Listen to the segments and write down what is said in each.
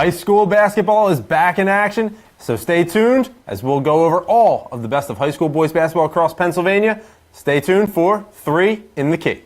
High school basketball is back in action, so stay tuned as we'll go over all of the best of high school boys basketball across Pennsylvania. Stay tuned for 3 in the Key.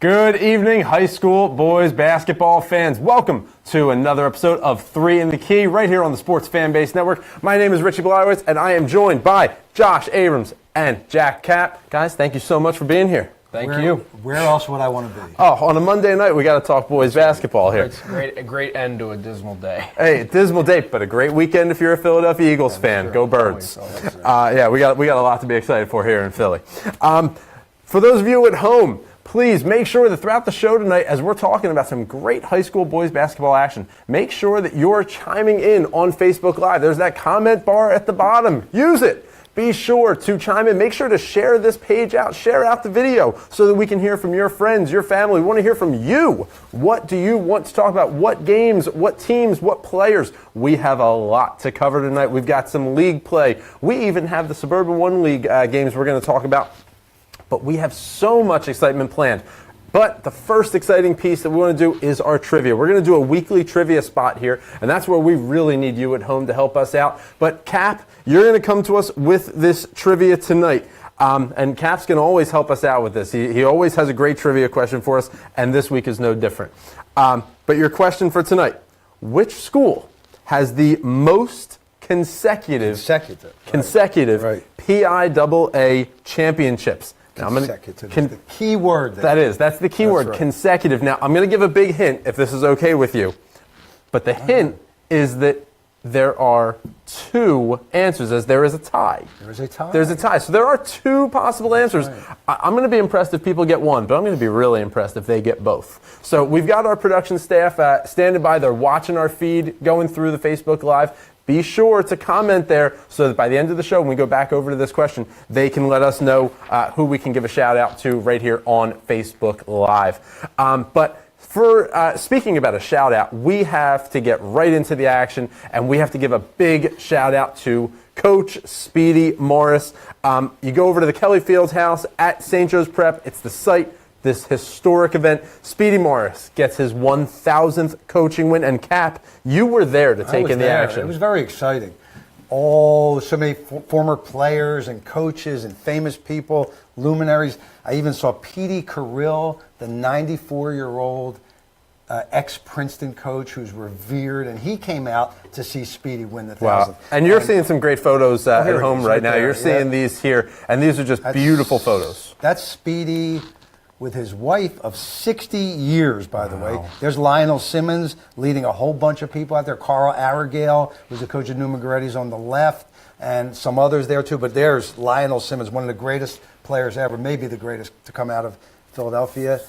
Good evening, high school boys basketball fans. Welcome to another episode of 3 in the Key right here on the Sports Fan Base Network. My name is Richie Blyweiss, and I am joined by Josh Abrams and Jack Kapp. Guys, thank you so much for being here. Thank you. Where else would I want to be? Oh, on a Monday night, we got to talk boys basketball here. It's a great end to a dismal day. Hey, a dismal day, but a great weekend if you're a Philadelphia Eagles fan. Go Birds. Yeah, we got a lot to be excited for here in Philly. For those of you at home, please make sure that throughout the show tonight, as we're talking about some great high school boys basketball action, make sure that you're chiming in on Facebook Live. There's that comment bar at the bottom. Use it. Be sure to chime in. Make sure to share this page out. Share out the video so that we can hear from your friends, your family. We want to hear from you. What do you want to talk about? What games, what teams, what players? We have a lot to cover tonight. We've got some league play. We even have the Suburban 1 League games we're going to talk about. But we have so much excitement planned. But the first exciting piece that we want to do is our trivia. We're going to do a weekly trivia spot here, and that's where we really need you at home to help us out. But Kapp, you're going to come to us with this trivia tonight. And Kapp's going to always help us out with this. He always has a great trivia question for us, and this week is no different. But your question for tonight, which school has the most consecutive PIAA championships? Now, the key word. That's the key word, right. Consecutive. Now, I'm going to give a big hint if this is okay with you. But the hint is that there are 2 answers, as there is a tie. There's a tie. So there are 2 possible answers. Right. I'm going to be impressed if people get one, but I'm going to be really impressed if they get both. So we've got our production staff standing by. They're watching our feed, going through the Facebook Live. Be sure to comment there so that by the end of the show, when we go back over to this question, they can let us know who we can give a shout out to right here on Facebook Live. But for speaking about a shout out, we have to get right into the action, and we have to give a big shout out to Coach Speedy Morris. You go over to the Kelly Fields house at St. Joe's Prep. It's the site. This historic event. Speedy Morris gets his 1,000th coaching win. And Kapp, you were there to take in the action. It was very exciting. So many former players and coaches and famous people, luminaries. I even saw Petey Carrill, the 94-year-old ex-Princeton coach who's revered, and he came out to see Speedy win the 1,000th. Wow. And you're seeing some great photos at home right now. You're seeing these here, and these are just beautiful photos. That's Speedy with his wife of 60 years, by the way. There's Lionel Simmons leading a whole bunch of people out there. Carl Arregale, who's the coach of New Mogaretti's on the left, and some others there too. But there's Lionel Simmons, one of the greatest players ever, maybe the greatest to come out of Philadelphia,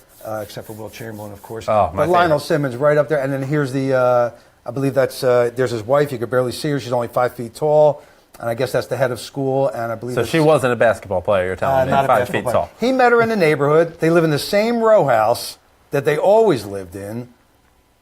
except for Will Chamberlain, of course. But Lionel Simmons right up there. And then here's the, I believe that's, there's his wife. You could barely see her. She's only 5 feet tall. And I guess that's the head of school, and I believe... So she wasn't a basketball player, you're telling me, not 5 feet tall. He met her in the neighborhood. They live in the same row house that they always lived in,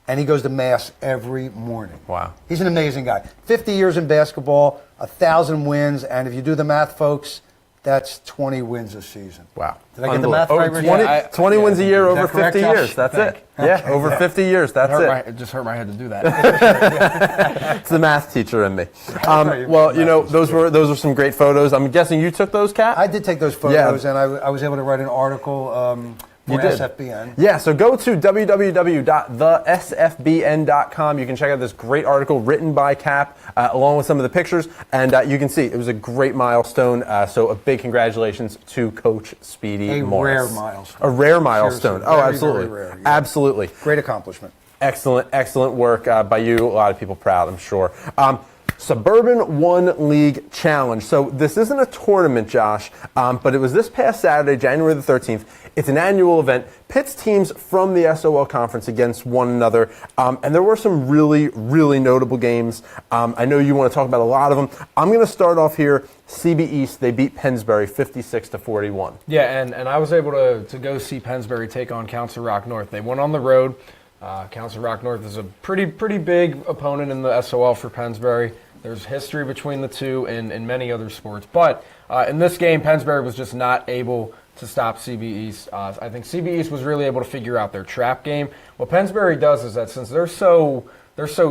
and he goes to Mass every morning. Wow. He's an amazing guy. 50 years in basketball, 1,000 wins, and if you do the math, folks, that's 20 wins a season. Wow. Did I get the math right? 20 wins a year over 50 Josh? years. That's it. Yeah, over 50 years. That's it. It just hurt my head to do that. It's the math teacher in me. Well, you know, those were some great photos. I'm guessing you took those, Kapp? I did take those photos, and I was able to write an article for SFBN. Yeah, so go to www.thesfbn.com. You can check out this great article written by Kapp, along with some of the pictures, and you can see it was a great milestone. So a big congratulations to Coach Speedy Morris. A rare milestone. A rare milestone. Seriously, absolutely. very rare, Absolutely. Great accomplishment. Excellent work by you. A lot of people proud, I'm sure. Suburban One League Challenge. So this isn't a tournament, Josh, but it was this past Saturday, January the 13th. It's an annual event, pits teams from the SOL conference against one another, and there were some really, really notable games. I know you want to talk about a lot of them. I'm going to start off here. CB East, they beat Pennsbury 56-41. Yeah, and I was able to go see Pennsbury take on Council Rock North. They went on the road. Council Rock North is a pretty big opponent in the SOL for Pennsbury. There's history between the two in many other sports. But in this game, Pennsbury was just not able to stop CB East. I think CB East was really able to figure out their trap game. What Pennsbury does is that since they're so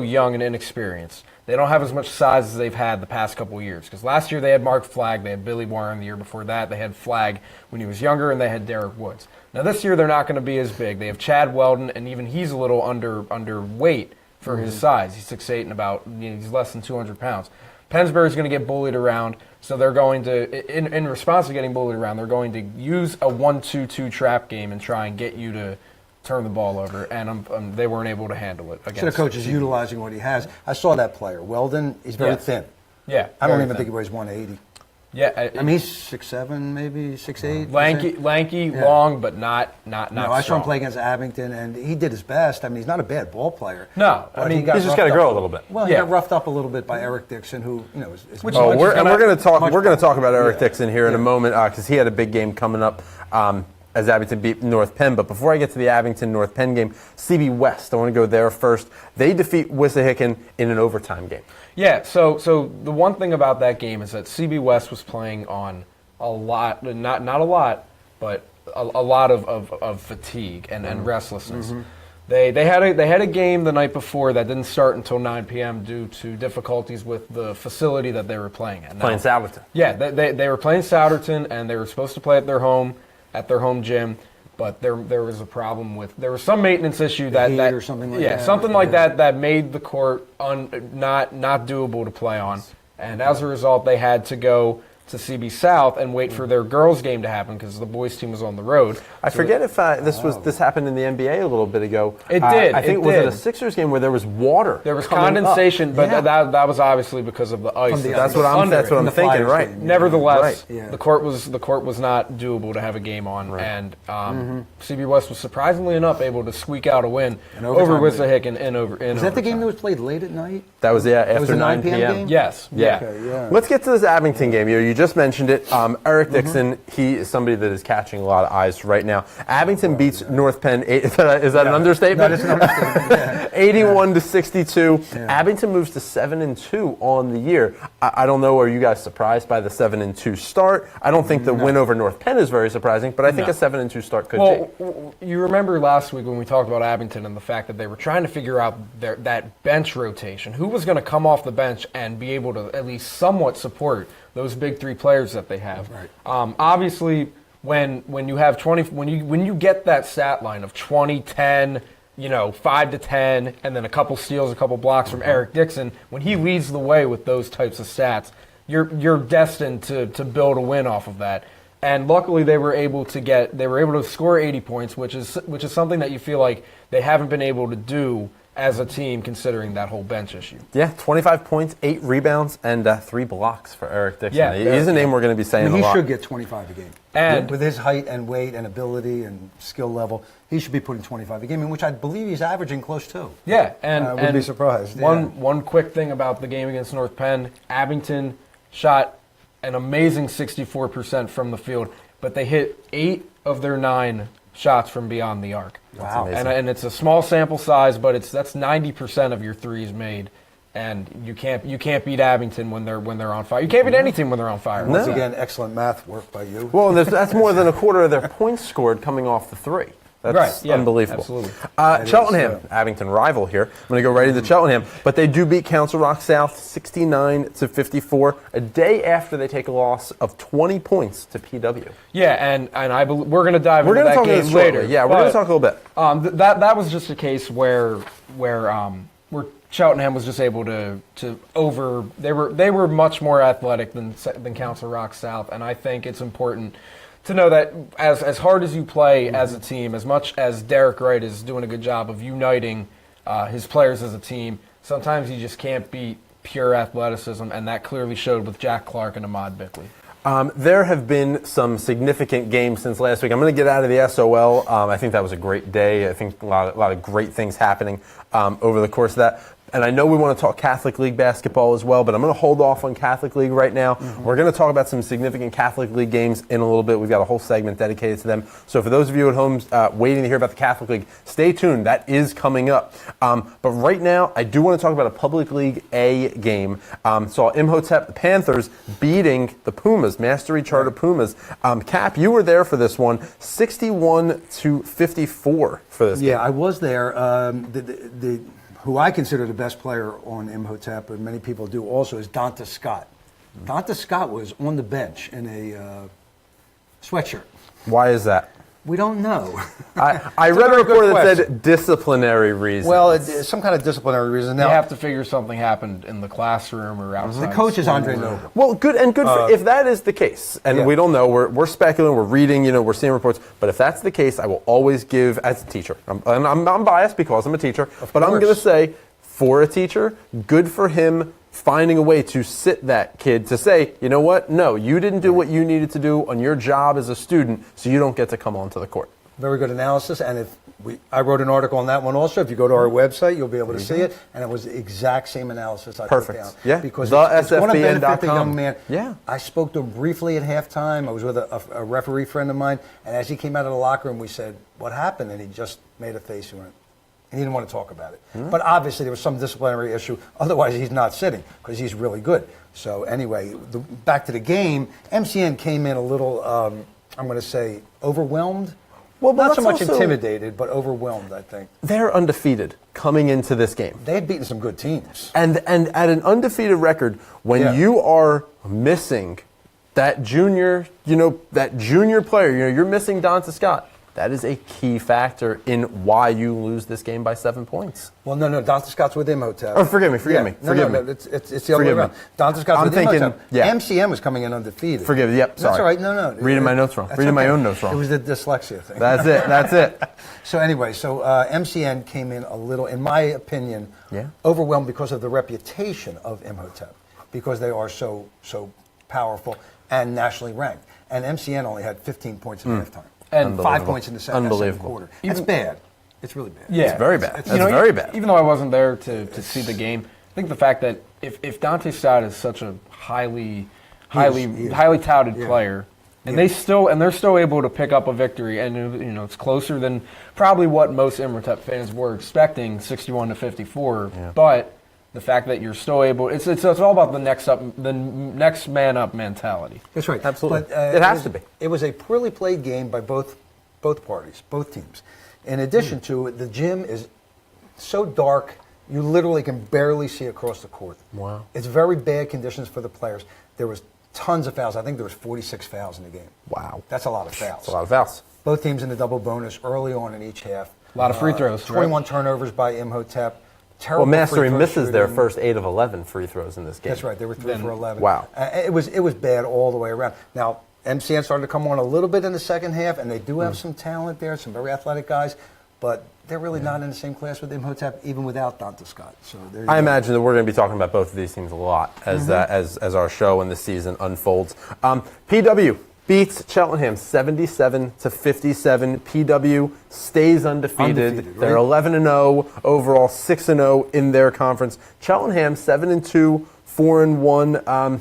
young and inexperienced, they don't have as much size as they've had the past couple of years. Because last year they had Mark Flagg, they had Billy Warren. The year before that they had Flagg when he was younger, and they had Derek Woods. Now this year they're not going to be as big. They have Chad Weldon, and even he's a little underweight for his size. He's 6'8" and about he's less than 200 pounds. Pennsbury's going to get bullied around, so they're going to, in response to getting bullied around, they're going to use a 1-2-2 trap game and try and get you to turn the ball over, and they weren't able to handle it. So the coach is utilizing what he has. I saw that player. Weldon, he's very thin. Yeah. I don't even think he weighs 180. Yeah, I mean, he's 6'7", maybe 6'8". Lanky, long, but not strong. I saw him play against Abington, and he did his best. I mean, he's not a bad ball player. No, I mean, he's just got to grow a little bit. Well, he got roughed up a little bit by Eric Dixon, who is we're going to talk about Eric Dixon here in a moment because he had a big game coming up. As Abington beat North Penn. But before I get to the Abington-North Penn game, CB West, I want to go there first. They defeat Wissahickon in an overtime game. Yeah, so the one thing about that game is that CB West was playing on a lot, not a lot, but a lot of fatigue and restlessness. Mm-hmm. They had a game the night before that didn't start until 9 p.m. due to difficulties with the facility that they were playing at. Playing Souderton. Yeah, they were playing Souderton, and they were supposed to play at their home gym, but there was a problem with, there was some maintenance issue that or something like that. Yeah, something like that made the court not doable to play on, and as a result they had to go to CB South and wait for their girls' game to happen because the boys' team was on the road. I forget if this happened in the NBA a little bit ago. It did. I think was it a Sixers game where there was water? There was condensation, but that was obviously because of the ice. That's what I'm thinking. Right. Game. Nevertheless, the court was not doable to have a game on, and CB West was surprisingly enough able to squeak out a win over Wissahickon in Is that the game that was played late at night? That was after 9 p.m. game? Yes. Yeah. Okay, yeah. Let's get to this Abington game. You just mentioned it. Eric Dixon, he is somebody that is catching a lot of eyes right now. Abington beats North Penn. Is that an understatement? No, that's an understatement. 81-62. Yeah. Abington moves to 7-2 on the year. I don't know. Are you guys surprised by the 7-2 start? I don't think the win over North Penn is very surprising, but I think a 7-2 start could be. Well, you remember last week when we talked about Abington and the fact that they were trying to figure out that bench rotation. Who was going to come off the bench and be able to at least somewhat support those big three players that they have. Right. Obviously, when you have 20, when you get that stat line of 20, 10, 5 to 10, and then a couple steals, a couple blocks from Eric Dixon, when he leads the way with those types of stats, you're destined to build a win off of that. And luckily, they were able to score 80 points, which is something that you feel like they haven't been able to do as a team, considering that whole bench issue. Yeah, 25 points, 8 rebounds, and 3 blocks for Eric Dixon. Yeah, he's a name we're going to be saying a lot. He should get 25 a game. And with his height and weight and ability and skill level, he should be putting 25 a game, in which I believe he's averaging close to. Yeah, and I wouldn't be surprised. One quick thing about the game against North Penn, Abington shot an amazing 64% from the field, but they hit 8 of their 9 shots from beyond the arc. Wow. And it's a small sample size, but that's 90% of your threes made. And you can't beat Abington when they're on fire. You can't beat any team when they're on fire. Once again, excellent math work by you. Well, that's more than a quarter of their points scored coming off the 3. That's unbelievable. Absolutely. Cheltenham, Abington rival here. I'm going to go right into Cheltenham, but they do beat Council Rock South 69-54 a day after they take a loss of 20 points to PW. Yeah, and I believe we're going to dive into that game later. Yeah, we're going to talk a little bit. That was just a case where Cheltenham was just able to they were much more athletic than Council Rock South, and I think it's important to know that as hard as you play as a team, as much as Derek Wright is doing a good job of uniting his players as a team, sometimes you just can't beat pure athleticism, and that clearly showed with Jack Clark and Ahmad Bickley. There have been some significant games since last week. I'm going to get out of the SOL. I think that was a great day. I think a lot of great things happening over the course of that. And I know we want to talk Catholic League basketball as well, but I'm going to hold off on Catholic League right now. We're going to talk about some significant Catholic League games in a little bit. We've got a whole segment dedicated to them. So for those of you at home waiting to hear about the Catholic League, stay tuned. That is coming up. But right now, I do want to talk about a Public League A game. Saw Imhotep, the Panthers, beating the Pumas, Mastery Charter Pumas. Cap, you were there for this one, 61-54 for this game. Yeah, I was there. Who I consider the best player on Imhotep, and many people do also, is Donta Scott. Donta Scott was on the bench in a sweatshirt. Why is that? We don't know. I read a report that said disciplinary reasons. Well, it's some kind of disciplinary reason. Now, They have to figure something happened in the classroom or outside. the coach is school. Andre Noble. Well, good for, if that is the case, and yeah. we don't know, we're speculating, we're reading, we're seeing reports. But if that's the case, I will always give as a teacher. I'm biased because I'm a teacher, but I'm going to say for a teacher, good for him finding a way to sit that kid to say, you know what? No, you didn't do what you needed to do on your job as a student, so you don't get to come onto the court. Very good analysis, and I wrote an article on that one also. If you go to our website, you'll be able to see it, and it was the exact same analysis I put down. Yeah, because the it's going to benefit the SFBN.com. young man. Yeah. I spoke to him briefly at halftime. I was with a referee friend of mine, and as he came out of the locker room, we said, "What happened?" And he just made a face and went. And he didn't want to talk about it. But obviously there was some disciplinary issue. Otherwise, he's not sitting because he's really good. So anyway, back to the game. MCN came in a little, I'm going to say, overwhelmed. Well, not so that's much also- intimidated, but overwhelmed, I think. They're undefeated coming into this game. They had beaten some good teams. And at an undefeated record, when you are missing that junior, that junior player, you're missing Donta Scott. That is a key factor in why you lose this game by 7 points. Well, no, Donta Scott's with Imhotep. Oh, forgive me. No, it's the other way around. Donta Scott's with Imhotep. Yeah. MCN was coming in undefeated. Forgive me. Yep, sorry. That's all right. No. Reading my notes wrong. That's Reading my okay. own notes wrong. It was the dyslexia thing. That's it. So anyway, MCN came in a little, in my opinion, overwhelmed because of the reputation of Imhotep, because they are so powerful and nationally ranked. And MCN only had 15 points at halftime. And 5 points in the second quarter. It's bad. It's really bad. Yeah, it's very bad. It's very bad. Even though I wasn't there to see the game, I think the fact that if Donta Scott is such a highly touted player, and they're still able to pick up a victory, and it's closer than probably what most Imhotep fans were expecting, 61-54. Yeah. But the fact that you're still able, it's all about the next man up mentality. That's right. Absolutely. But, it has to be. It was a poorly played game by both parties, both teams. In addition to it, the gym is so dark, you literally can barely see across the court. Wow. It's very bad conditions for the players. There was tons of fouls. I think there was 46 fouls in the game. Wow. That's a lot of fouls. That's a lot of fouls. Both teams in the double bonus early on in each half. A lot of free throws. 21 turnovers by Imhotep. Well, Mastery misses their first 8 of 11 free throws in this game. That's right. They were 3 for 11. Wow. It was bad all the way around. Now, MCN started to come on a little bit in the second half, and they do have some talent there, some very athletic guys, but they're really not in the same class with Imhotep, even without Donta Scott. So I imagine that we're going to be talking about both of these teams a lot as our show and the season unfolds. PW beats Cheltenham 77-57. PW stays undefeated. They're 11-0 overall, 6-0 in their conference. Cheltenham 7-2, 4-1.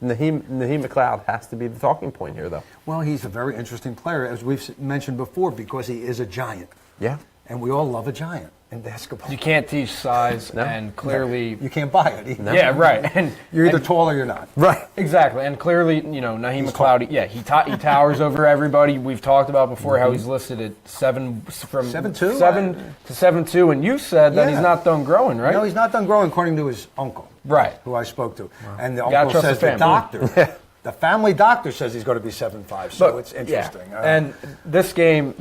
Naheem McLeod has to be the talking point here, though. Well, he's a very interesting player, as we've mentioned before, because he is a giant. Yeah. And we all love a giant in basketball. You can't teach size, and clearly you can't buy it. No. Yeah, right. And you're either tall or you're not. Right. Exactly. And clearly, Naheem McLeod, he towers over everybody. We've talked about before how he's listed at 7'2", to 7'2", and you said that he's not done growing, right? No, he's not done growing, according to his uncle. Right. Who I spoke to. Wow. And the you uncle says the doctor. The family doctor says he's going to be 7'5", so it's interesting. Yeah. And this game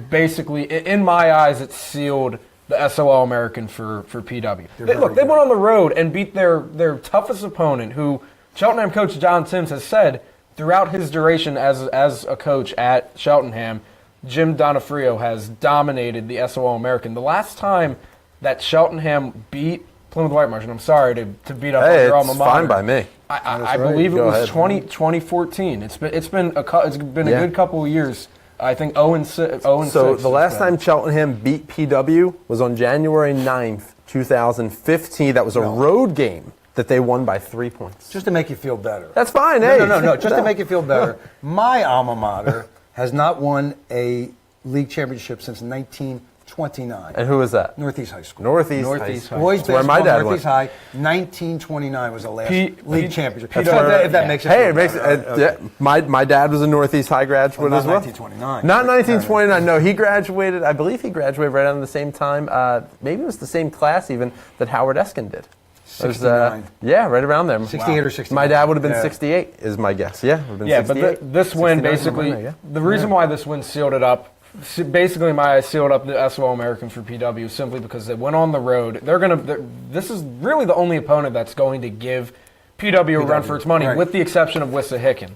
basically, in my eyes, it sealed the SOL American for PW. They went on the road and beat their toughest opponent, who Cheltenham coach John Timms has said throughout his duration as a coach at Cheltenham, Jim Donofrio has dominated the SOL American. The last time that Cheltenham beat Plymouth White Marsh, and I'm sorry to beat up on Hey, your alma it's mater. fine by me. I believe it Go was ahead. 2014. It's been a good couple of years. I think 0-6. So the last time Cheltenham beat PW was on January 9th, 2015. That was a road game that they won by 3 points. Just to make you feel better. That's fine. Hey. No. Just to make you feel better. My alma mater has not won a league championship since 1929. And who was that? Northeast High School. Northeast High High School. School. Boys That's where my basketball, dad Northeast went. High, 1929 was the last league championship. That's If that makes it Hey, feel it makes better. yeah, my dad was a Northeast High graduate Not as well. 1929. Not 1929. No, he graduated. I believe he graduated right around the same time. Maybe it was the same class even that Howard Eskin did. It was, 69. yeah, right around there. 68 or 69. My dad would have been Yeah. 68, is my guess. Yeah, would have been Yeah, 68. but this win 69, basically, somewhere in there, the reason why this win sealed it up, basically I sealed up the SOL Americans for PW simply because they went on the road. This is really the only opponent that's going to give PW a run for its money, right. with the exception of Wissahickon.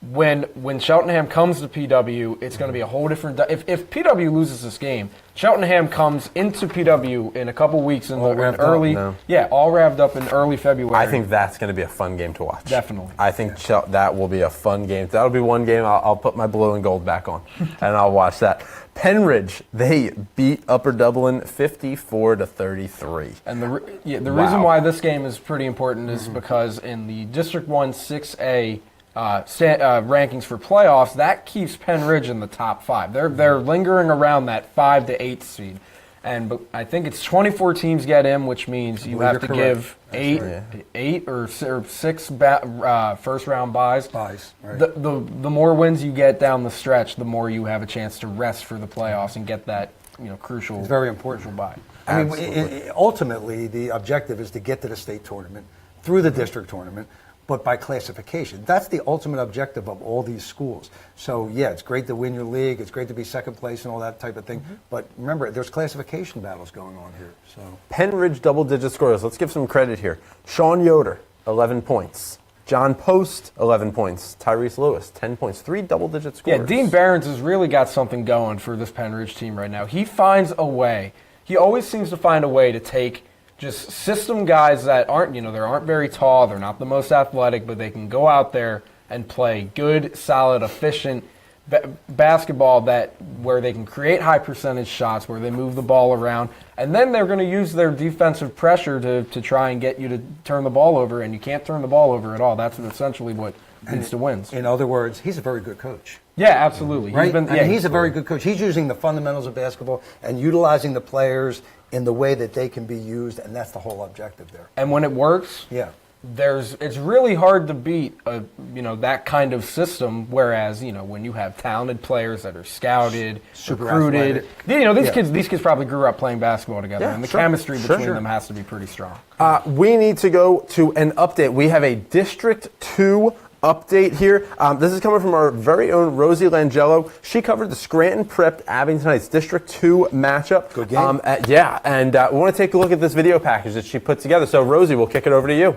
When Cheltenham comes to PW, it's going to be a whole different. If PW loses this game, Cheltenham comes into PW in a couple weeks in All in revved early, up. No. all revved up in early February. I think that's going to be a fun game to watch. Definitely. I think that will be a fun game. That'll be one game I'll put my blue and gold back on, and I'll watch that. Penridge, they beat Upper Dublin 54-33. And the reason why this game is pretty important is because in the District 1 6A rankings for playoffs, that keeps Penridge in the top 5. They're lingering around that 5 to 8 seed. But I think it's 24 teams get in, which means you have to give eight or 6 first round buys. Right. The more wins you get down the stretch, the more you have a chance to rest for the playoffs and get that crucial. It's very important. Crucial buy. I mean, ultimately, the objective is to get to the state tournament through the district tournament, but by classification. That's the ultimate objective of all these schools. So, yeah, it's great to win your league. It's great to be second place and all that type of thing. But remember, there's classification battles going on here. So Penridge double-digit scorers. Let's give some credit here. Sean Yoder, 11 points. John Post, 11 points. Tyrese Lewis, 10 points. 3 double-digit scorers. Yeah, Dean Behrens has really got something going for this Penridge team right now. He finds a way. He always seems to find a way to take just system guys that aren't, they aren't very tall, they're not the most athletic, but they can go out there and play good, solid, efficient basketball where they can create high percentage shots, where they move the ball around, and then they're going to use their defensive pressure to try and get you to turn the ball over, and you can't turn the ball over at all. That's essentially what leads to wins. in other words, he's a very good coach. Yeah, absolutely. Right? He's a very good coach. He's using the fundamentals of basketball and utilizing the players in the way that they can be used, and that's the whole objective there. And when it works, Yeah. it's really hard to beat that kind of system. Whereas when you have talented players that are scouted, Super recruited, athletic. these kids probably grew up playing basketball together, Yeah, and the sure, chemistry between sure. them has to be pretty strong. We need to go to an update. We have a District 2 update here. This is coming from our very own Rosie Langello. She covered the Scranton Prep Abington Heights District 2 matchup. Good game. And we want to take a look at this video package that she put together. So, Rosie, we'll kick it over to you.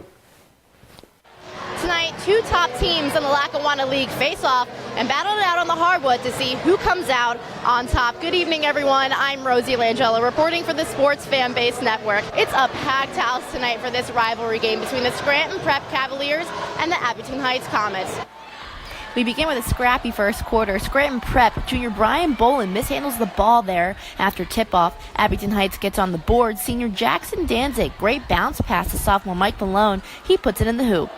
Tonight, 2 top teams in the Lackawanna League face off and battle it out on the hardwood to see who comes out on top. Good evening, everyone. I'm Rosie Langello, reporting for the Sports Fan Base Network. It's a packed house tonight for this rivalry game between the Scranton Prep Cavaliers and the Abington Heights Comets. We begin with a scrappy first quarter. Scranton Prep junior Brian Bolin mishandles the ball there after tip-off. Abington Heights gets on the board. Senior Jackson Danzig, great bounce pass to sophomore Mike Malone. He puts it in the hoop.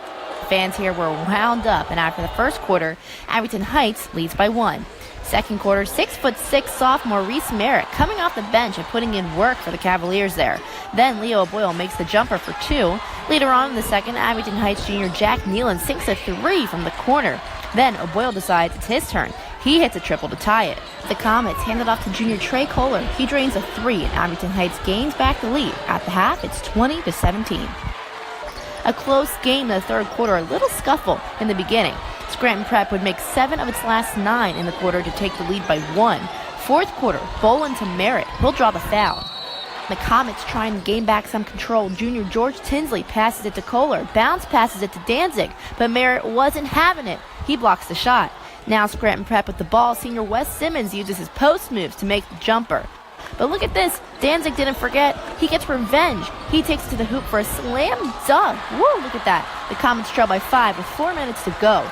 Fans here were wound up, and after the first quarter, Abington Heights leads by 1. Second quarter, 6'6" sophomore Reese Merritt coming off the bench and putting in work for the Cavaliers there. Then Leo Boyle makes the jumper for 2. Later on in the second, Abington Heights junior Jack Nealon sinks a 3 from the corner. Then O'Boyle decides it's his turn. He hits a triple to tie it. The Comets hand it off to junior Trey Kohler. He drains a 3, and Abington Heights gains back the lead. At the half, it's 20-17. A close game in the third quarter, a little scuffle in the beginning. Scranton Prep would make 7 of its last 9 in the quarter to take the lead by 1. Fourth quarter, Bolin to Merritt. He'll draw the foul. The Comets try and gain back some control. Junior George Tinsley passes it to Kohler. Bounce passes it to Danzig, but Merritt wasn't having it. He blocks the shot. Now Scranton Prep with the ball. Senior Wes Simmons uses his post moves to make the jumper. But look at this. Danzig didn't forget. He gets revenge. He takes it to the hoop for a slam dunk. Woo, look at that. The Comets trail by 5 with 4 minutes to go.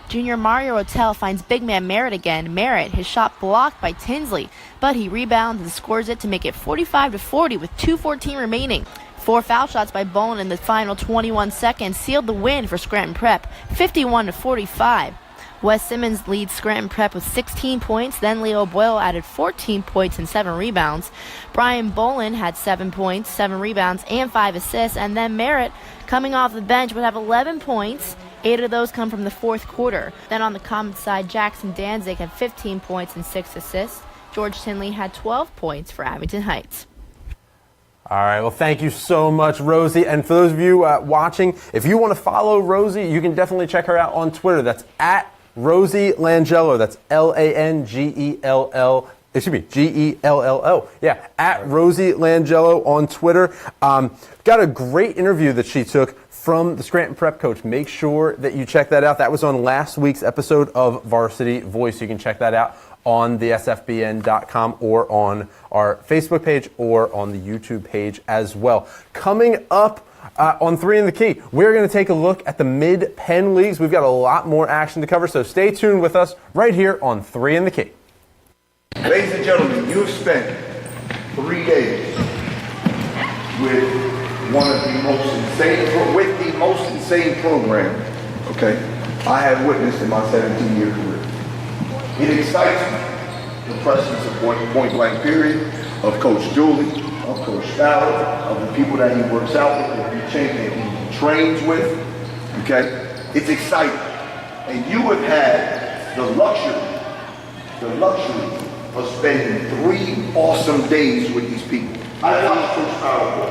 Junior Mario Rotel finds big man Merritt again. Merritt, his shot blocked by Tinsley, but he rebounds and scores it to make it 45-40 with 2:14 remaining. 4 foul shots by Bowen in the final 21 seconds sealed the win for Scranton Prep, 51-45. Wes Simmons leads Scranton Prep with 16 points, then Leo Boyle added 14 points and 7 rebounds. Brian Bolin had 7 points, 7 rebounds, and 5 assists, and then Merritt, coming off the bench, would have 11 points. 8 of those come from the fourth quarter. Then on the Comets side, Jackson Danzig had 15 points and 6 assists. George Tinley had 12 points for Abington Heights. All right, well, thank you so much, Rosie. And for those of you watching, if you want to follow Rosie, you can definitely check her out on Twitter. That's at Rosie Langello. That's Langell. Excuse me, Gello. Yeah, at Rosie Langello on Twitter. Got a great interview that she took from the Scranton Prep coach. Make sure that you check that out. That was on last week's episode of Varsity Voice. You can check that out on the SFBN.com or on our Facebook page or on the YouTube page as well. Coming up on 3 in the Key, we're going to take a look at the mid-pen leagues. We've got a lot more action to cover, so stay tuned with us right here on 3 in the Key. Ladies and gentlemen, you've spent 3 days with the most insane program, okay, I have witnessed in my 17-year career. It excites me, the presence of point blank period, of Coach Dooley, of Coach Fowler, of the people that he works out with, that he trains with, okay? It's exciting. And you have had the luxury of spending 3 awesome days with these people. I watched Coach Fowler play.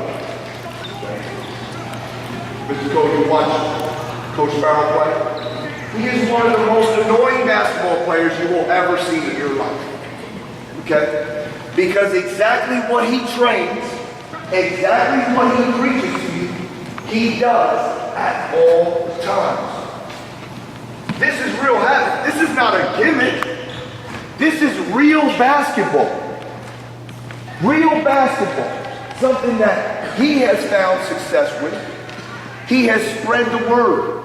Mr. Coach, you watch Coach Fowler play? He is one of the most annoying basketball players you will ever see in your life. Okay? Because exactly what he trains, exactly what he preaches to you, he does at all times. This is real habit. This is not a gimmick. This is real basketball. Real basketball. Something that he has found success with. He has spread the word.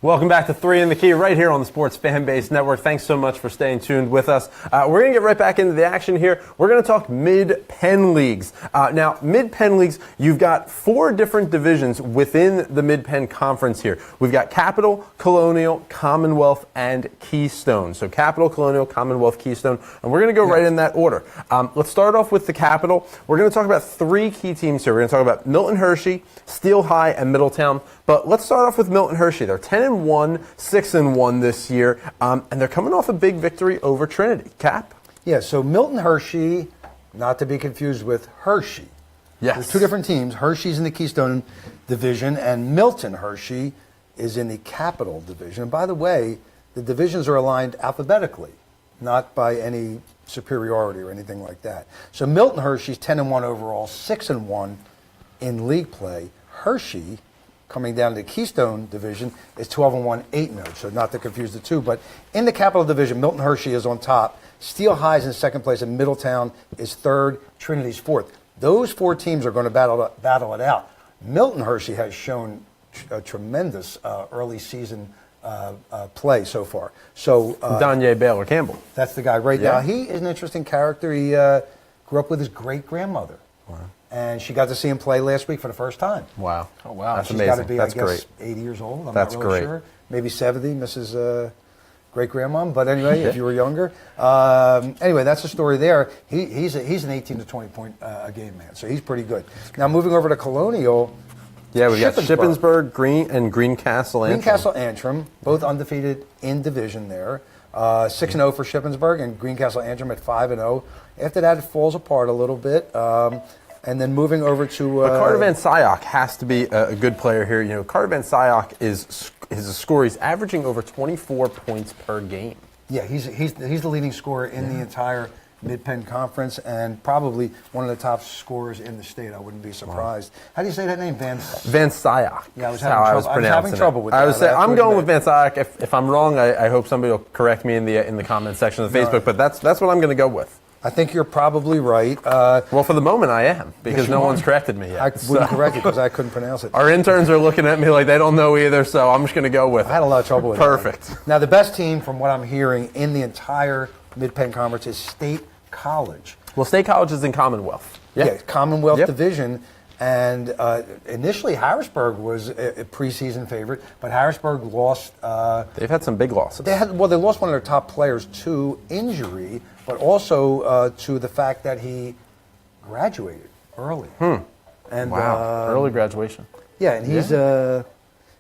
Welcome back to 3 in the Key right here on the Sports Fan Base Network. Thanks so much for staying tuned with us. We're going to get right back into the action here. We're going to talk mid-pen leagues. Now, mid-pen leagues, you've got 4 different divisions within the mid-pen conference here. We've got Capital, Colonial, Commonwealth, and Keystone. So Capital, Colonial, Commonwealth, Keystone. And we're going to go right in that order. Let's start off with the Capital. We're going to talk about 3 key teams here. We're going to talk about Milton Hershey, Steel High, and Middletown. But let's start off with Milton Hershey. They're 10-1, 6-1 this year, and they're coming off a big victory over Trinity. Cap? Yeah, so Milton Hershey, not to be confused with Hershey. Yes. There's 2 different teams. Hershey's in the Keystone Division, and Milton Hershey is in the Capital Division. And by the way, the divisions are aligned alphabetically, not by any superiority or anything like that. So Milton Hershey's 10-1 overall, 6-1 in league play. Hershey, coming down to the Keystone Division, is 12-1, 8-0. So not to confuse the 2. But in the Capital Division, Milton Hershey is on top. Steel High is in 2nd place, and Middletown is 3rd. Trinity's 4th. Those 4 teams are going to battle it out. Milton Hershey has shown a tremendous early season play so far. So Danye Baylor Campbell. That's the guy right now. He is an interesting character. He grew up with his great-grandmother. Wow. And she got to see him play last week for the first time. Wow. Oh, wow. That's She's amazing. got to be, That's I guess, great. 80 years old. I'm That's not really great. sure. Maybe 70, Mrs. Great-grandmom. But anyway, if you were younger. Anyway, that's the story there. He's an 18 to 20 point a game man. So he's pretty good. Now, moving over to Colonial. Yeah, we got Shippensburg, Greencastle, Antrim. Greencastle, Antrim, both undefeated in division there. 6-0 for Shippensburg, and Greencastle Antrim at 5-0. After that, it falls apart a little bit. And then moving over to Carter Van Syok has to be a good player here. You know, Carter Van Syok is a scorer. He's averaging over 24 points per game. Yeah, he's the leading scorer in the entire Mid-Penn Conference, and probably one of the top scorers in the state. I wouldn't be surprised. Wow. How do you say that name, Van Syok? Yeah, I was having trouble with that. I would say I'm going with Van Syok. If I'm wrong, I hope somebody will correct me in the comment section of Facebook. But that's what I'm going to go with. I think you're probably right. Well, for the moment, I am, because Yes, you no are. one's corrected me yet. I wouldn't correct you because I couldn't pronounce it. Our interns are looking at me like they don't know either, so I'm just going to go with it. I had a lot of trouble with Perfect. that. Now, the best team, from what I'm hearing, in the entire Mid-Penn Conference is State College. Well, State College is in Commonwealth. Yeah, Commonwealth Yep. Division. And initially, Harrisburg was a preseason favorite, but Harrisburg lost. They've had some big losses. They lost one of their top players to injury, but also to the fact that he graduated early. And Wow, early graduation. yeah, and he's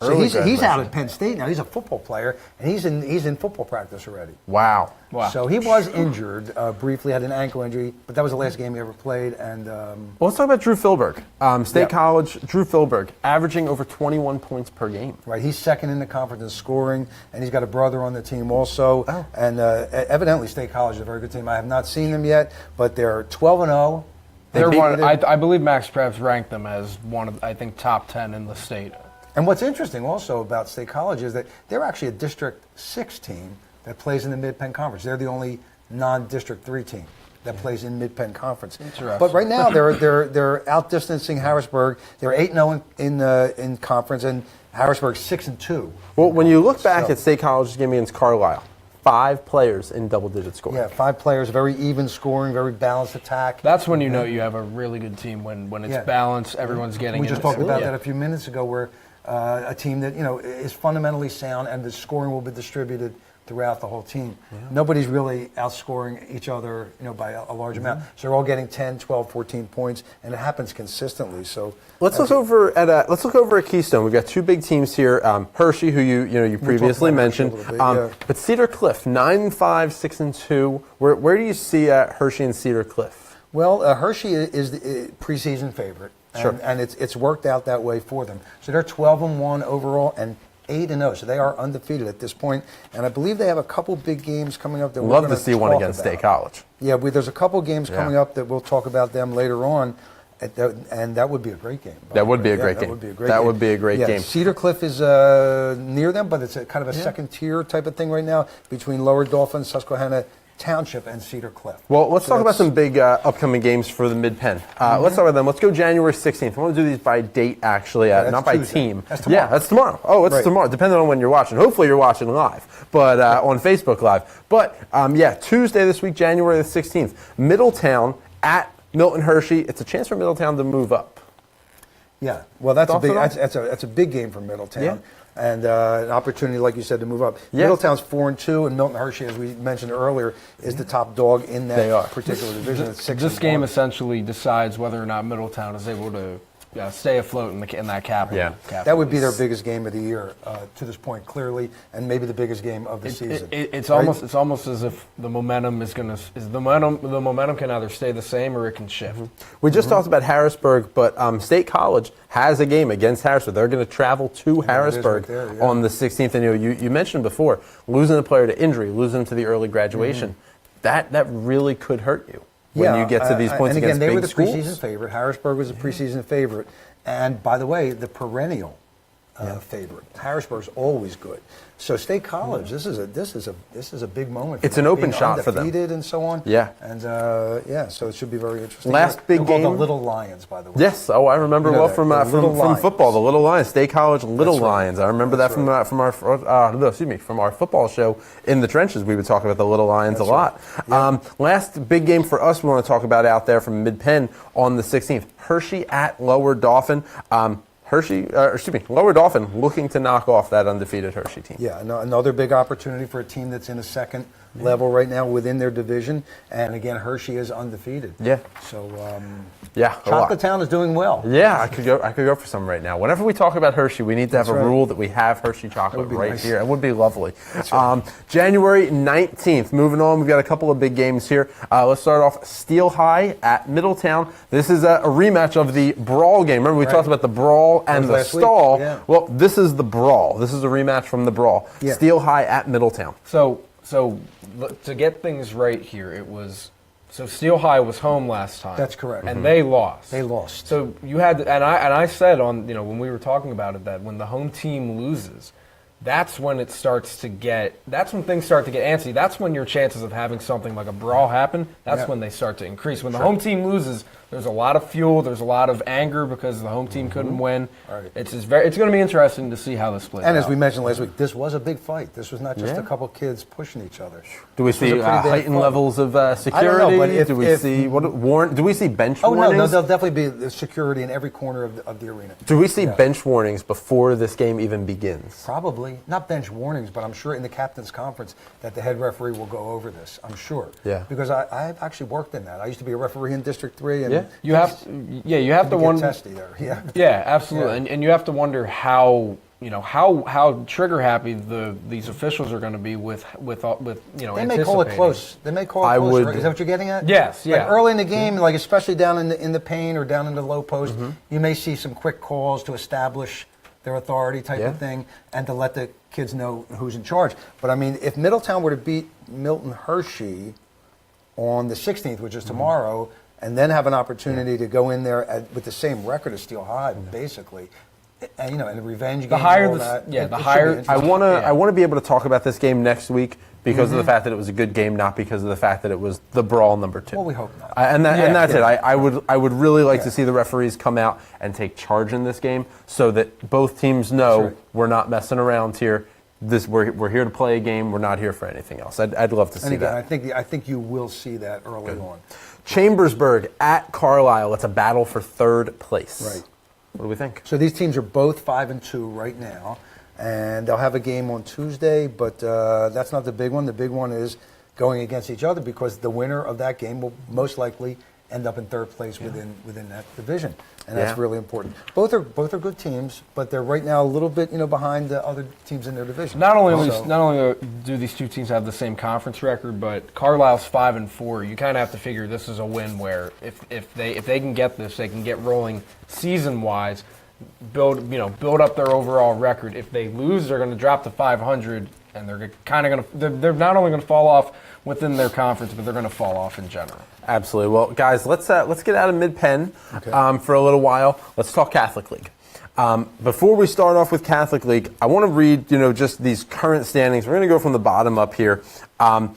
Early he's out graduation. at Penn State now. He's a football player, and he's in football practice already. Wow. So he was injured briefly, had an ankle injury, but that was the last game he ever played. And Well, let's talk about Drew Philberg. State Yeah. College, Drew Philberg, averaging over 21 points per game. right, he's second in the conference in scoring, and he's got a brother on the team also. Oh. And evidently, State College is a very good team. I have not seen them yet, but they're 12-0. They're beat- one. I believe Max Preps ranked them as one of, I think, top 10 in the state. And what's interesting also about State College is that they're actually a District 6 team that plays in the Mid-Penn Conference. They're the only non-District 3 team that plays in Mid-Penn Conference. Interesting. But right now they're outdistancing Harrisburg. They're 8-0 in conference, and Harrisburg's 6-2. Well, when you look back So- at State College's game against Carlisle, 5 players in double-digit scoring. Yeah, 5 players, very even scoring, very balanced attack. That's when you know you have a really good team, when it's Yeah. balanced, everyone's getting We in just the talked about yeah. that a few minutes ago, where a team that is fundamentally sound, and the scoring will be distributed throughout the whole team. Nobody's really outscoring each other, by a large amount. So they're all getting 10, 12, 14 points, and it happens consistently. So Let's look over at Keystone. We've got 2 big teams here. Hershey, who you previously about Hershey a mentioned, little bit, yeah. but Cedar Cliff 9-5, 6-2. Where do you see Hershey and Cedar Cliff? Well, Hershey is the preseason favorite, Sure. and it's worked out that way for them. So they're 12-1 overall and 8-0. So they are undefeated at this point, and I believe they have a couple big games coming up that we're Love gonna to see one talk against about. State College. Yeah, there's a couple games Yeah. coming up that we'll talk about them later on, and that would be a great game. by That the would way. be a Yeah, great that game. would be a great That game. would be a great Yeah, game. Cedar Cliff is near them, but it's a kind of a second tier type of thing right now between Lower Dauphin, Susquehanna Township, and Cedar Cliff. Well, let's So talk about that's- some big upcoming games for the Mid-Penn. Let's talk about them. Let's go January 16th. I want to do these by date, actually, that's not by Tuesday. team. That's tomorrow. Yeah, that's tomorrow. Oh, it's Right. tomorrow, depending on when you're watching. Hopefully you're watching live, but on Facebook Live. But, Tuesday this week, January the 16th, Middletown at Milton Hershey. It's a chance for Middletown to move up. Yeah, well, that's a Thoughts big at all? that's a big game for Middletown, Yeah. and an opportunity, like you said, to move up. Yeah. Middletown's 4-2, and Milton Hershey, as we mentioned earlier, is the top dog in They are. that particular division. At 6-1. This game essentially decides whether or not Middletown is able to stay afloat in that capital. Yeah. That would be their biggest game of the year to this point, clearly, and maybe the biggest game of the season. It's Right? almost as if the momentum the momentum can either stay the same or it can shift. We just talked about Harrisburg, but State College has a game against Harrisburg. They're going to travel to Harrisburg right there, yeah. on the 16th. And you mentioned before, losing a player to injury, losing him to the early graduation, that really could hurt you when you get to these points and again, against they big were the schools. preseason favorite. Harrisburg was a preseason favorite, and by the way, the perennial favorite. Harrisburg's always good. So State College, this is a big moment. For It's them, an open being shot for them. undefeated and so on. Yeah. And so it should be very interesting. Last big They're called game- the Little Lions, by the way. Yes. Oh, I remember You know well that, from the Little from Lions. football. The Little Lions, State College Little That's right. Lions. I remember That's that from from our football show in the trenches. We would talk about the Little Lions That's a lot. right. Last big game for us we want to talk about out there from Mid-Penn on the 16th. Hershey at Lower Dauphin. Lower Dauphin looking to knock off that undefeated Hershey team. Yeah, another big opportunity for a team that's in a second level right now within their division. And again, Hershey is undefeated. Yeah. So Yeah, a lot. Chocolate Town is doing well. Yeah, I could go for some right now. Whenever we talk about Hershey, we need to have That's a right. rule that we have Hershey chocolate be right nice. here. It would be lovely. right. January 19th. Moving on, we've got a couple of big games here. Let's start off Steel High at Middletown. This is a rematch of the Brawl game. Remember we talked about the Brawl and was the last week, Stall. yeah. Well, this is the Brawl. This is a rematch from the Brawl. Yeah. Steel High at Middletown. So to get things right here, it was Steel High was home last time. That's correct. And they lost. They lost. So you had and I said on when we were talking about it that when the home team loses, that's when things start to get antsy. That's when your chances of having something like a brawl happen, that's when they start to increase. When the home team loses, there's a lot of fuel, there's a lot of anger because the home team couldn't win. Right. It's going to be interesting to see how this plays out. And as we mentioned last week, this was a big fight. This was not just a couple kids pushing each other. Do we see heightened levels of security? I don't know, but do we see bench warnings? No, there'll definitely be security in every corner of the arena. Do we see bench warnings before this game even begins? Probably. Not bench warnings, but I'm sure in the captain's conference that the head referee will go over this. I'm sure. Yeah. Because I've actually worked in that. I used to be a referee in District 3. And you have to wonder. Testy there. Yeah. Yeah, absolutely. Yeah. And you have to wonder how trigger happy these officials are going to be with They may call it close. They may call it close. Right? Is that what you're getting at? Yes. Yeah. Like early in the game, like especially down in the paint or down in the low post, you may see some quick calls to establish their authority type of thing, and to let the kids know who's in charge. But I mean, if Middletown were to beat Milton Hershey on the 16th, which is tomorrow, and then have an opportunity to go in there with the same record as Steel High, basically, and and the revenge game. The higher and all the higher. I want to be able to talk about this game next week because of the fact that it was a good game, not because of the fact that it was the brawl number 2. Well, we hope not. And that's it. I would really like to see the referees come out and take charge in this game so that both teams know we're not messing around here. We're here to play a game. We're not here for anything else. I'd love to see that. I think you will see that early on. Chambersburg at Carlisle. It's a battle for 3rd place. Right. What do we think? So these teams are both 5-2 right now, and they'll have a game on Tuesday, but that's not the big one. The big one is going against each other because the winner of that game will most likely end up in 3rd place within that division, and that's really important. Both are good teams, but they're right now a little bit behind the other teams in their division. Not only do these two teams have the same conference record, but Carlisle's 5-4. You kind of have to figure this is a win where if they can get this, they can get rolling season wise, build up their overall record. If they lose, they're going to drop to 500, and they're kind of they're not only going to fall off within their conference, but they're going to fall off in general. Absolutely. Well, guys, let's get out of Mid-Penn for a little while. Let's talk Catholic League. Before we start off with Catholic League, I want to read, just these current standings. We're going to go from the bottom up here. The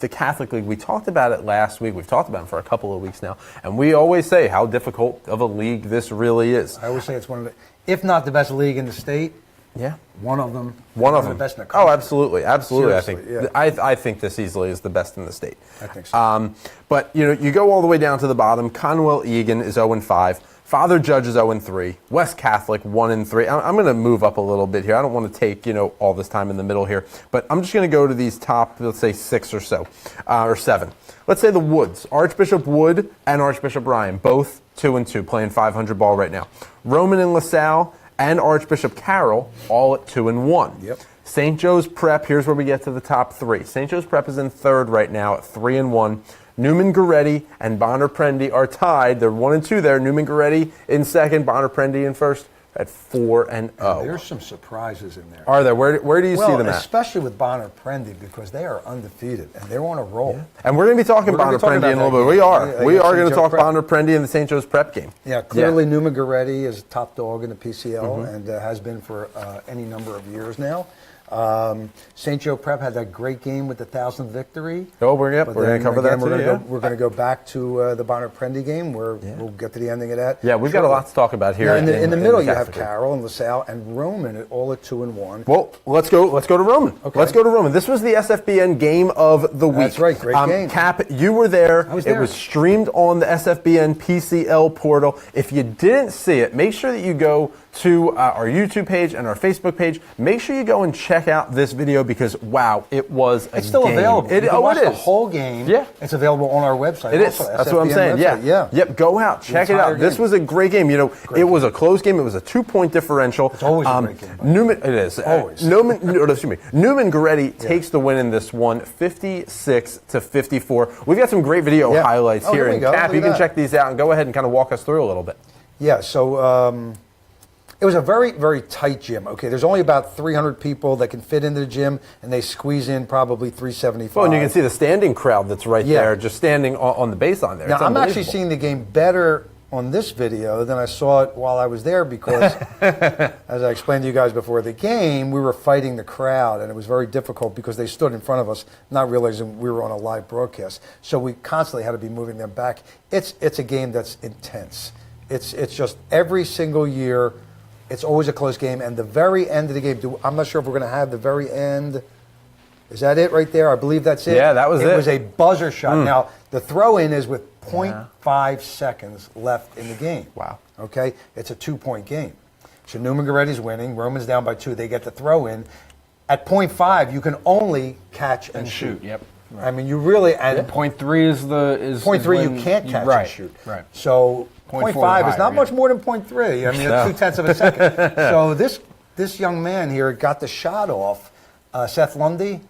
Catholic League, we talked about it last week. We've talked about it for a couple of weeks now. And we always say how difficult of a league this really is. I always say it's one of the, if not the best league in the state. Yeah. One of them. One of them. The best in the country. Oh, absolutely. Absolutely. Seriously, I think this easily is the best in the state. I think so. But, you go all the way down to the bottom. Conwell Egan is 0-5. Father Judge is 0-3. West Catholic 1-3. I'm going to move up a little bit here. I don't want to take, all this time in the middle here. But I'm just going to go to these top, let's say, 6 or so, or 7. Let's say the Woods. Archbishop Wood and Archbishop Ryan, both 2-2, playing 500 ball right now. Roman and LaSalle and Archbishop Carroll, all at 2-1. Yep. St. Joe's Prep, here's where we get to the top 3. St. Joe's Prep is in 3rd right now at 3-1. Newman Goretti and Bonner Prendy are tied. They're 1-2 there. Newman Goretti in 2nd, Bonner Prendy in 1st at 4-0. There's some surprises in there. Are there? Where do you see them at? Especially with Bonner Prendy because they are undefeated and they're on a roll. Yeah. And we're going to be talking Bonner Prendy in a little bit. We are. We are going to talk Bonner Prendy in the St. Joe's Prep game. Yeah, clearly Newman Goretti is a top dog in the PCL and has been for any number of years now. St. Joe Prep had that great game with the 1,000th victory. Oh, we're going to cover that too. We're going to go back to the Bonner Prendy game where we'll get to the ending of that. Yeah, we've got a lot to talk about here. Now, in the middle, you have Carroll and LaSalle and Roman all at 2-1. Well, let's go to Roman. Okay. Let's go to Roman. This was the SFBN game of the week. That's right, great game. Cap, you were there. I was there. It was streamed on the SFBN PCL portal. If you didn't see it, make sure that you go to our YouTube page and our Facebook page. Make sure you go and check out this video because, wow, it was a game. It's still available. You can watch the whole game. Yeah. It's available on our website. It is. That's what I'm saying. Yeah. Yep. Go out. Check it out. This was a great game. It was a close game. It was a 2-point differential. It's always a great game. It is. Always. Newman Goretti takes the win in this one, 56-54. We've got some great video highlights here. And Cap, you can check these out and go ahead and kind of walk us through a little bit. Yeah. So, it was a very, very tight gym. Okay, there's only about 300 people that can fit into the gym, and they squeeze in probably 375. Well, and you can see the standing crowd that's right there, just standing on the baseline there. Now, I'm actually seeing the game better on this video than I saw it while I was there because, as I explained to you guys before the game, we were fighting the crowd, and it was very difficult because they stood in front of us, not realizing we were on a live broadcast. So we constantly had to be moving them back. It's a game that's intense. It's just every single year, it's always a close game, and the very end of the game, I'm not sure if we're going to have the very end. Is that it right there? I believe that's it. Yeah, that was it. It was a buzzer shot. Now, the throw-in is with 0.5 seconds left in the game. Wow. Okay? It's a 2-point game. So Newman Goretti's winning. Roman's down by 2. They get the throw-in. At 0.5, you can only catch and shoot. Yep. Right. I mean, you really... And 0.3 is the... Is 0.3 you can't catch and shoot. Right. So 0.5 is not much more than 0.3. I mean, it's 0.2 of a second. So this young man here got the shot off, Seth Lundy,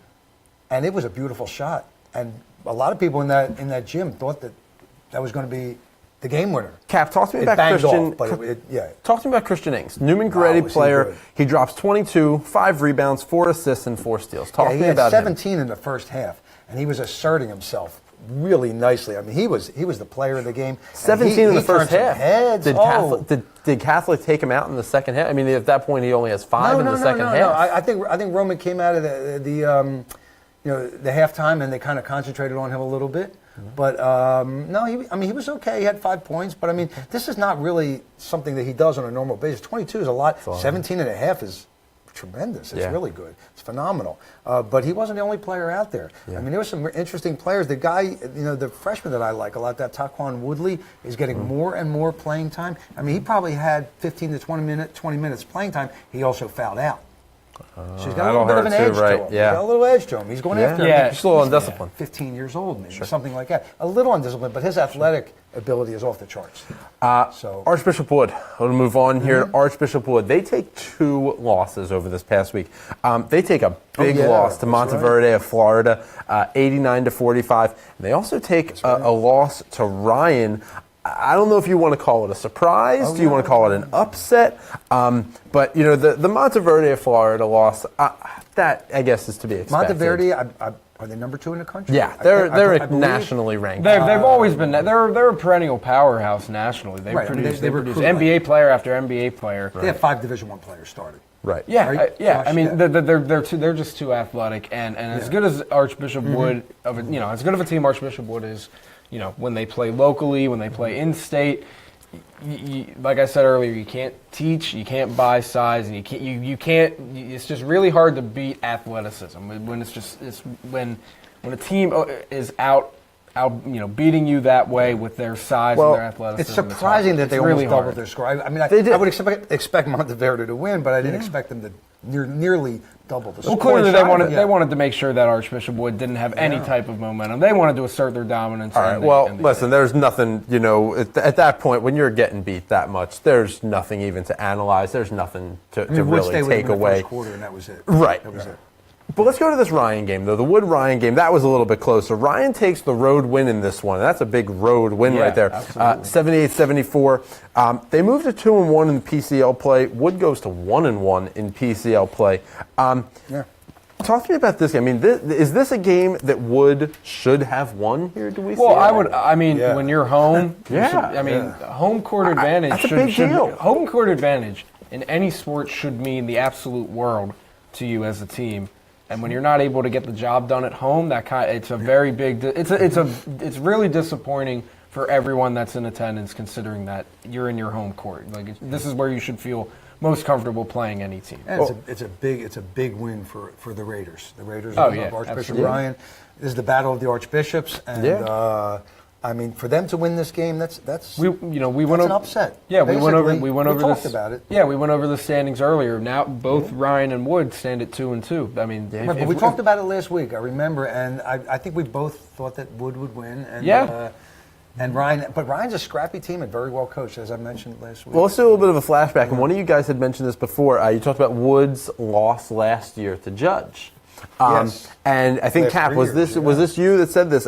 and it was a beautiful shot. And a lot of people in that gym thought that was going to be the game winner. Cap, talk to me It about banged Christian. off, but yeah. Talk to me about Christian Ings, Newman Goretti was he player. good. He drops 22, 5 rebounds, 4 assists, and 4 steals. Talk to He me had about 17 in the first half, and he was asserting himself really nicely. I mean, he was the player of the game. 17 in the first turned some half. Heads. Did Catholic take him out in the second half? I mean, at that point, he only has 5 in the second half. No. I think Roman came out of the halftime, and they kind of concentrated on him a little bit. But no, he was okay. He had 5 points, but I mean, this is not really something that he does on a normal basis. 22 is a lot. 17 and a half is tremendous. It's really good. It's phenomenal. But he wasn't the only player out there. I mean, there were some interesting players. The guy, the freshman that I like a lot, that Taquan Woodley, is getting more and more playing time. I mean, he probably had 15 to 20 minutes playing time. He also fouled out. So he's got a little bit of an edge to him. Yeah. He's got a little edge to him. He's going after him. Yeah, just a little undisciplined. 15 years old, maybe, something like that. A little undisciplined, but his athletic ability is off the charts. Archbishop Wood, we'll move on here. Archbishop Wood, they take 2 losses over this past week. They take a big loss to Monteverde of Florida, 89-45. And they also take a loss to Ryan. I don't know if you want to call it a surprise. Do you want to call it an upset? But, the Monteverde of Florida loss, that, I guess, is to be expected. Monteverde, are they number 2 in the country? Yeah, they're nationally ranked. They've always been. They're a perennial powerhouse nationally. They produce NBA player after NBA player. They have 5 Division I players started. Right. Yeah, Josh, I mean, they're just too athletic, and as good as Archbishop Wood as good of a team Archbishop Wood is, when they play locally, when they play in-state, like I said earlier, you can't teach, you can't buy size, and you can't. It's just really hard to beat athleticism when a team is out beating you that way with their size and their athleticism. It's surprising that they almost doubled their score. I mean, I would expect Monteverde to win, but I didn't expect them to nearly double the score. Well, clearly they wanted to make sure that Archbishop Wood didn't have any type of momentum. They wanted to assert their dominance. All right. Listen, there's nothing, at that point, when you're getting beat that much, there's nothing even to analyze. There's nothing to really take away. The first quarter, and that was it. Right. That was it. But let's go to this Ryan game, though. The Wood-Ryan game, that was a little bit closer. Ryan takes the road win in this one. That's a big road win right there. 78-74. They moved to 2-1 in the PCL play. Wood goes to 1-1 in PCL play. Talk to me about this game. I mean, is this a game that Wood should have won here? Do we? When you're home, home court advantage. That's a big deal. Home court advantage in any sport should mean the absolute world to you as a team. And when you're not able to get the job done at home, it's a very big. It's really disappointing for everyone that's in attendance, considering that you're in your home court. This is where you should feel most comfortable playing any team. And it's a big win for the Raiders. The Raiders of Archbishop absolutely. Ryan. This is the battle of the Archbishops, and I mean, for them to win this game, that's an upset. Yeah, we went over talked about it. Yeah, we went over the standings earlier. Now both Ryan and Wood stand at 2-2. I mean, but we talked about it last week. I remember, and I think we both thought that Wood would win. And, and Ryan, but Ryan's a scrappy team and very well coached, as I mentioned last week. Well, let's do a little bit of a flashback. And one of you guys had mentioned this before. You talked about Wood's loss last year to Judge. Yes. And I think, Cap, was this you that said this?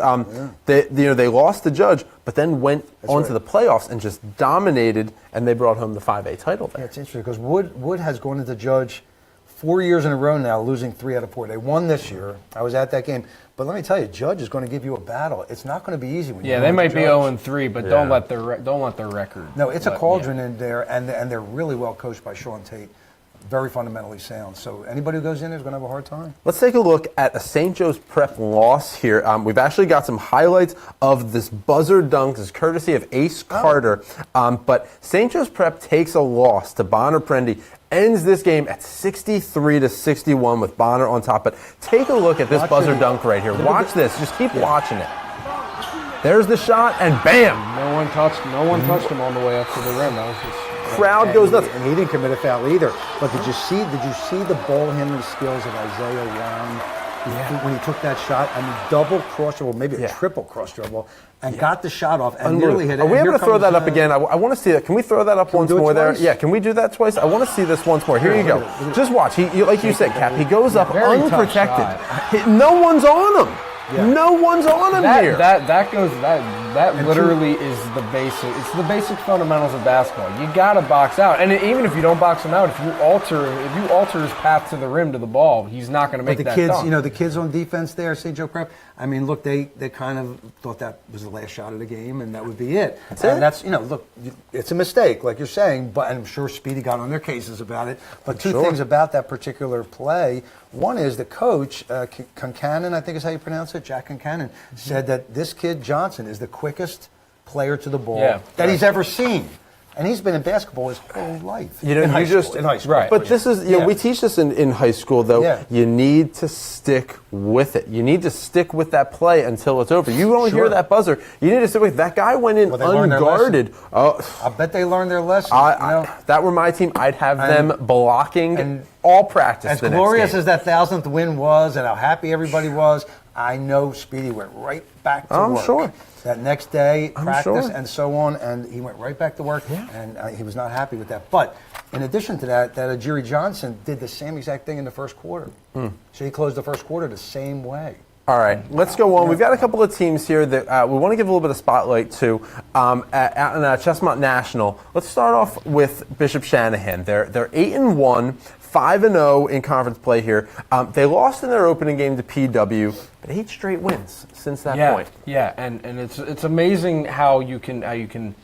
They lost to Judge, but then went on to the playoffs and just dominated, and they brought home the 5A title there. Yeah, it's interesting because Wood has gone into Judge 4 years in a row now, losing 3 out of 4. They won this year. I was at that game. But let me tell you, Judge is going to give you a battle. It's not going to be easy. When yeah, they might be 0-3, but don't let their record. No, it's a cauldron in there, and they're really well coached by Sean Tate. Very fundamentally sound. So anybody who goes in there is going to have a hard time. Let's take a look at a St. Joe's Prep loss here. We've actually got some highlights of this buzzer dunk. This is courtesy of Ace Carter. But St. Joe's Prep takes a loss to Bonner Prendy. Ends this game at 63-61 with Bonner on top. But take a look at this buzzer dunk right here. Watch this. Just keep watching it. There's the shot, and bam! No one touched him on the way up to the rim. That was just crowd goes nuts. And he didn't commit a foul either. But did you see the ball handling skills of Isaiah Wong? When he took that shot, I mean, double cross dribble, maybe a triple cross dribble, and got the shot off and nearly hit it. Are we able to throw that up again? I want to see that. Can we throw that up once more there? Yeah, can we do that twice? I want to see this once more. Here you go. Just watch. Like you said, Cap, he goes up unprotected. No one's on him. Yeah. No one's on him here. That literally is the basic. It's the basic fundamentals of basketball. You gotta box out, and even if you don't box him out, if you alter his path to the rim to the ball, he's not going to make that dunk. You know, the kids on defense there, St. Joe Prep. I mean, look, they kind of thought that was the last shot of the game, and that would be it. That's look, it's a mistake, like you're saying, but I'm sure Speedy got on their cases about it. But two things about that particular play. One is the coach, Concannon, I think is how you pronounce it, Jack Concannon, said that this kid Johnson is the quickest player to the ball that he's ever seen. And he's been in basketball his whole life. You know, in high school. Right. But this is, we teach this in high school, though. Yeah. You need to stick with it. You need to stick with that play until it's over. You don't hear that buzzer. You need to stick with it. That guy went in unguarded. I bet they learned their lesson. If that were my team, I'd have them blocking all practice. As glorious as that 1,000th win was and how happy everybody was, I know Speedy went right back to work. I'm sure. That next day, practice and so on, and he went right back to work, and he was not happy with that. But in addition to that, Ajiri Johnson did the same exact thing in the first quarter. So he closed the first quarter the same way. All right, let's go on. We've got a couple of teams here that we want to give a little bit of spotlight to out in Chestmont National. Let's start off with Bishop Shanahan. They're 8-1. 5-0 in conference play here. They lost in their opening game to PW, but 8 straight wins since that point. Yeah, and it's amazing how you can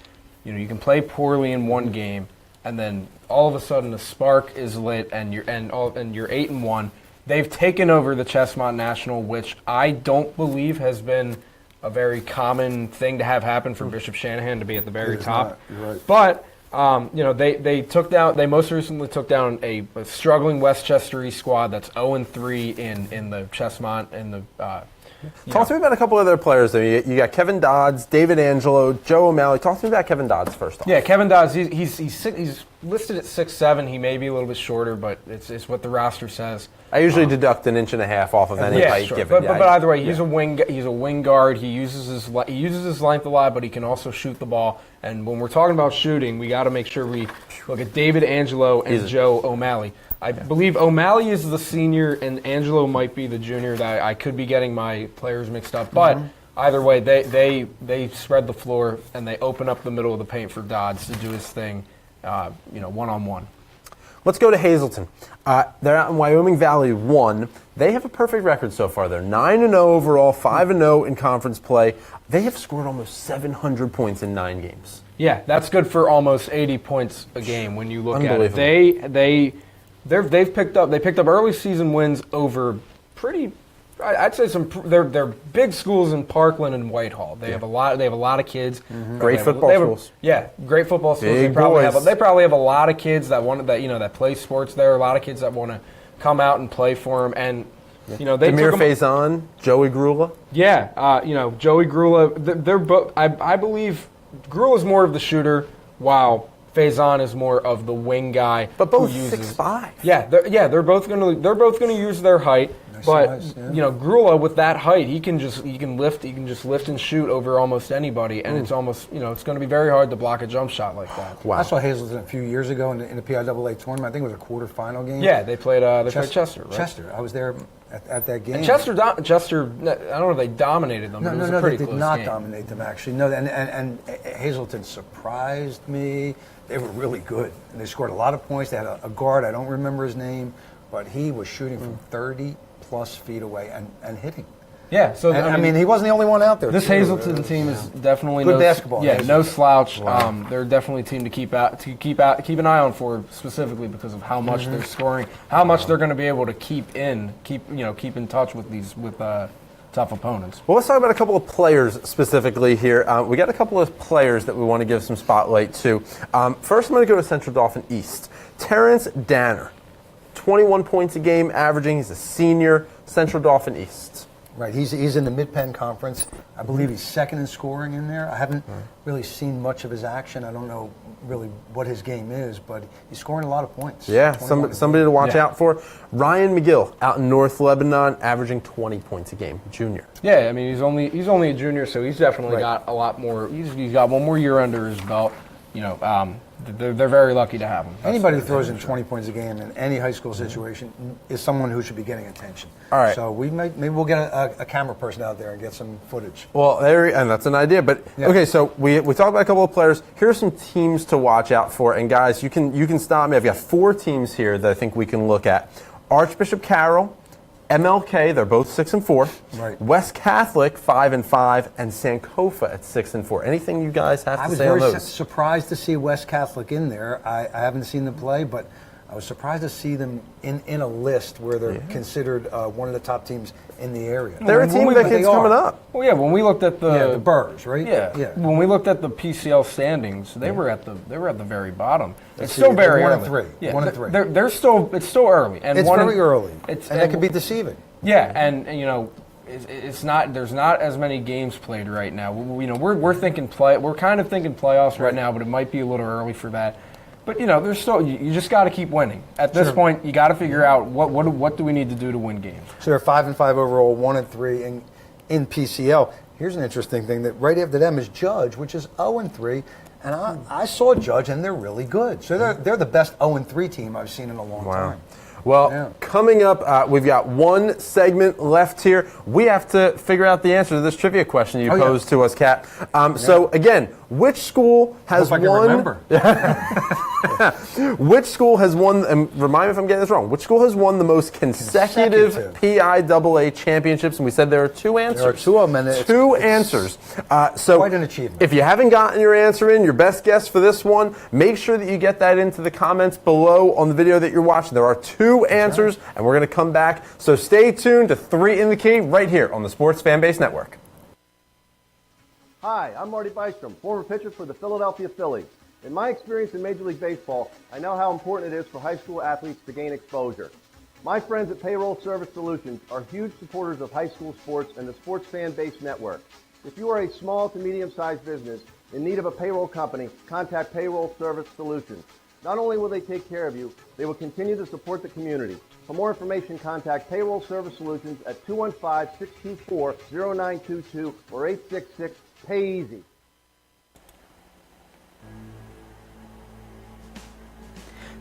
play poorly in one game, and then all of a sudden the spark is lit, and you're 8-1. They've taken over the Chestmont National, which I don't believe has been a very common thing to have happen for Bishop Shanahan to be at the very top. You're right. But they most recently took down a struggling Westchester East squad that's 0-3 in the Chestmont Talk to me about a couple of other players though. You got Kevin Dodds, David Angelo, Joe O'Malley. Talk to me about Kevin Dodds first off. Yeah, Kevin Dodds. He's listed at 6'7". He may be a little bit shorter, but it's what the roster says. I usually deduct an inch and a half off of any height given. But either way, he's a wing guard. He uses his length a lot, but he can also shoot the ball. And when we're talking about shooting, we got to make sure we look at David Angelo and Joe O'Malley. I believe O'Malley is the senior and Angelo might be the junior. That I could be getting my players mixed up, but either way, they spread the floor and they open up the middle of the paint for Dodds to do his thing, one-on-one. Let's go to Hazleton. They're out in Wyoming Valley 1. They have a perfect record so far. They're 9-0 overall, 5-0 in conference play. They have scored almost 700 points in 9 games. Yeah, that's good for almost 80 points a game when you look at it. They picked up early season wins over I'd say they're big schools in Parkland and Whitehall. They have a lot of kids. Great football schools. Yeah, great football schools. They probably have a lot of kids that play sports there. A lot of kids that want to come out and play for them. And they Demir Faison, Joey Grula. Yeah, Joey Grula. They're both. I believe Grula's more of the shooter, while Faison is more of the wing guy. But both 6'5". Yeah, they're both gonna use their height. But Grula with that height, he can just lift and shoot over almost anybody, and it's almost it's going to be very hard to block a jump shot like that. Wow. I saw Hazleton a few years ago in the PIAA tournament. I think it was a quarterfinal game. Yeah, they played Chester. Right? Chester. I was there at that game. And Chester. I don't know if they dominated them. No, they did not dominate them actually. No, and Hazleton surprised me. They were really good, and they scored a lot of points. They had a guard. I don't remember his name. but he was shooting from 30-plus feet away and hitting. Yeah, so And, I mean, he wasn't the only one out there. This too. Hazelton team is definitely Good basketball. Yeah, Hazelton. no slouch. They're definitely a team to keep an eye on for, specifically because of how much they're scoring, how much they're going to be able to keep in touch with tough opponents. Well, let's talk about a couple of players specifically here. We got a couple of players that we want to give some spotlight to. First, I'm going to go to Central Dauphin East. Terrence Danner, 21 points a game averaging. He's a senior, Central Dauphin East. Right, he's in the Mid-Penn Conference. I believe he's second in scoring in there. I haven't really seen much of his action. I don't know really what his game is, but he's scoring a lot of points. Yeah, somebody to watch out for. Ryan McGill out in North Lebanon, averaging 20 points a game, junior. Yeah, I mean he's only a junior, so he's definitely got a lot more. He's got one more year under his belt. They're very lucky to have him. Anybody who throws in 20 points a game in any high school situation is someone who should be getting attention. All right. So maybe we'll get a camera person out there and get some footage. Well, and that's an idea. But okay, so we talked about a couple of players. Here are some teams to watch out for. And guys, you can stop me. I've got 4 teams here that I think we can look at. Archbishop Carroll, MLK, they're both 6-4. Right. West Catholic 5-5, and Sankofa at 6-4. Anything you guys have to say on those? I was very surprised to see West Catholic in there. I haven't seen them play, but I was surprised to see them in a list where they're considered one of the top teams in the area. They're a team that keeps coming up. Well, yeah, when we looked at the Burrs, right? Yeah. When we looked at the PCL standings, they were at the very bottom. It's See, still very they're early. 1-3. Yeah, 1-3. They're still it's still early, and It's very early, and that can be deceiving. Yeah, and it's not. There's not as many games played right now. We're thinking We're kind of thinking playoffs right now, but it might be a little early for that. But there's still. You just got to keep winning. At this point, you got to figure out what do we need to do to win games. So they're 5-5 overall, 1-3 in PCL. Here's an interesting thing that right after them is Judge, which is 0-3. And I saw Judge, and they're really good. So they're the best 0-3 team I've seen in a long time. Well, coming up, we've got one segment left here. We have to figure out the answer to this trivia question you posed to us, Kat. So, again, which school has won? Remember. Which school has won, and remind me if I'm getting this wrong, which school has won the most consecutive PIAA championships? And we said there are 2 answers. There are 2 of them. And 2 answers. So quite an achievement. If you haven't gotten your answer in, your best guess for this one, make sure that you get that into the comments below on the video that you're watching. There are 2 answers, and we're going to come back. So stay tuned to 3 in the Key right here on the Sports Fanbase Network. Hi, I'm Marty Bystrom, former pitcher for the Philadelphia Phillies. In my experience in Major League Baseball, I know how important it is for high school athletes to gain exposure. My friends at Payroll Service Solutions are huge supporters of high school sports and the Sports Fan Base Network. If you are a small to medium-sized business in need of a payroll company, contact Payroll Service Solutions. Not only will they take care of you, they will continue to support the community. For more information, contact Payroll Service Solutions at 215-624-0922 or 866-PAY-EASY.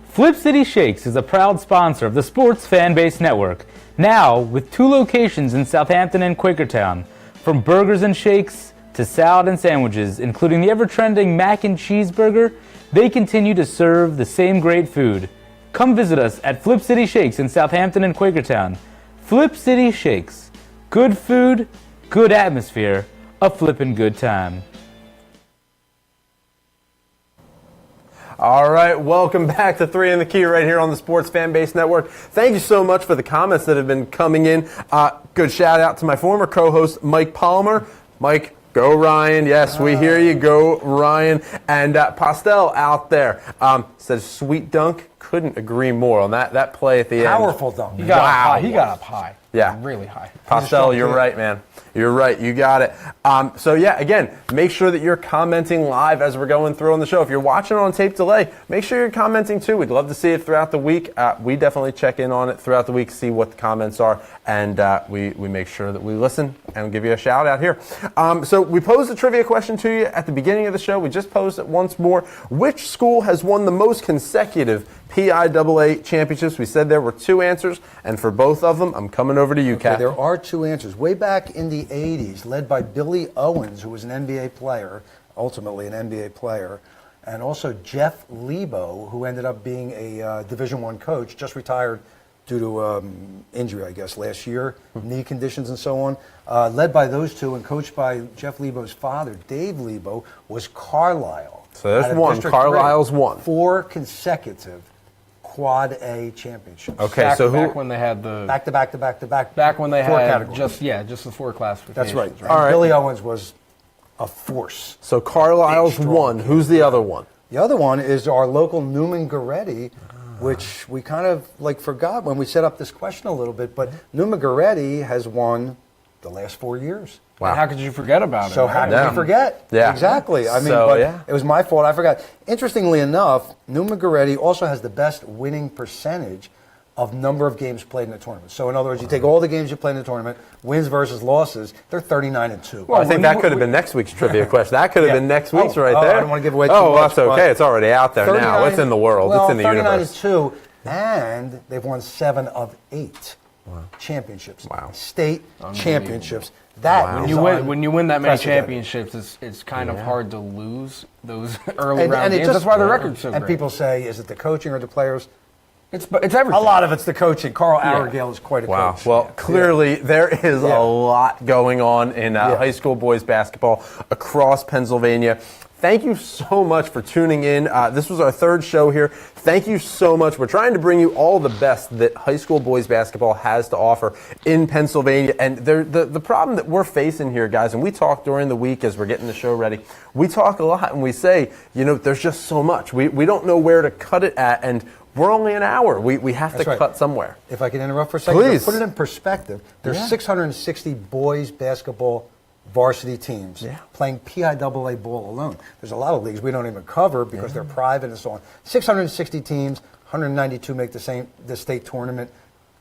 Flip City Shakes is a proud sponsor of the Sports Fanbase Network, now with 2 locations in Southampton and Quakertown. From burgers and shakes to salad and sandwiches, including the ever-trending mac and cheeseburger, they continue to serve the same great food. Come visit us at Flip City Shakes in Southampton and Quakertown. Flip City Shakes. Good food, good atmosphere, a flippin' good time. All right, welcome back to 3 in the Key right here on the Sports Fanbase Network. Thank you so much for the comments that have been coming in. Good shout out to my former co-host, Mike Palmer. Mike, go Ryan. Yes, we hear you. Go Ryan. And Postel out there says, sweet dunk. Couldn't agree more on that play at the end. Powerful dunk. He got up high. Yeah. Really high. Postel, you're right, man. You're right. You got it. So, yeah, again, make sure that you're commenting live as we're going through on the show. If you're watching on tape delay, make sure you're commenting, too. We'd love to see it throughout the week. We definitely check in on it throughout the week, see what the comments are, and we make sure that we listen and give you a shout-out here. So we posed a trivia question to you at the beginning of the show. We just posed it once more. Which school has won the most consecutive PIAA championships? We said there were 2 answers, and for both of them, I'm coming over to you, Kat. There are 2 answers. Way back in the 80s, led by Billy Owens, who was an NBA player, ultimately an NBA player, and also Jeff Lebo, who ended up being a Division I coach, just retired due to injury, I guess, last year, knee conditions and so on. Led by those two and coached by Jeff Lebo's father, Dave Lebo, was Carlisle. So there's out of one. District Carlisle's 3. one. 4 consecutive Quad A championships. Okay, so back when they had the Back to back to back to back. back when they 4 had categories. just the 4 classifications. That's right. And All right. Billy Owens was a force. So Carlisle's Big, strong one. kid. Who's the other one? The other one is our local Newman Goretti, which we kind of forgot when we set up this question a little bit, but Newman Goretti has won the last 4 years. Wow. And how could you forget about it? So how right? did we forget? Yeah. Exactly. I mean, So, but yeah. it was my fault. I forgot. Interestingly enough, Newman Goretti also has the best winning percentage of number of games played in the tournament. So in other words, you take all the games you play in the tournament, wins versus losses, they're 39-2. Well, I think that could have been next week's trivia question. That could have Yeah. been next week's right Oh, there. I don't want to give away too Oh, much, that's okay. but It's already out there now. It's in the world. Well, it's in the universe. 39-2, and they've won 7 of 8 championships. Wow. State championships. That Wow. is When you win that many unprecedented. championships, it's kind of hard to lose those early round it games. just- That's why the record's so And great. people say, is it the coaching or the players? It's everything. A lot of it's the coaching. Carl Arragale is quite a Wow. coach. Well, clearly there is Yeah. a lot going on in Yeah. high school boys basketball across Pennsylvania. Thank you so much for tuning in. This was our 3rd show here. Thank you so much. We're trying to bring you all the best that high school boys basketball has to offer in Pennsylvania. And the problem that we're facing here, guys, and we talk during the week as we're getting the show ready, we talk a lot and we say, there's just so much. We don't know where to cut it at, and we're only an hour. We have That's to right. cut somewhere. If I can interrupt for a second, Please. to put it in perspective, there's Yeah. 660 boys basketball varsity teams Yeah. playing PIAA ball alone. There's a lot of leagues we don't even cover because they're private and so on. 660 teams, 192 make the state tournament.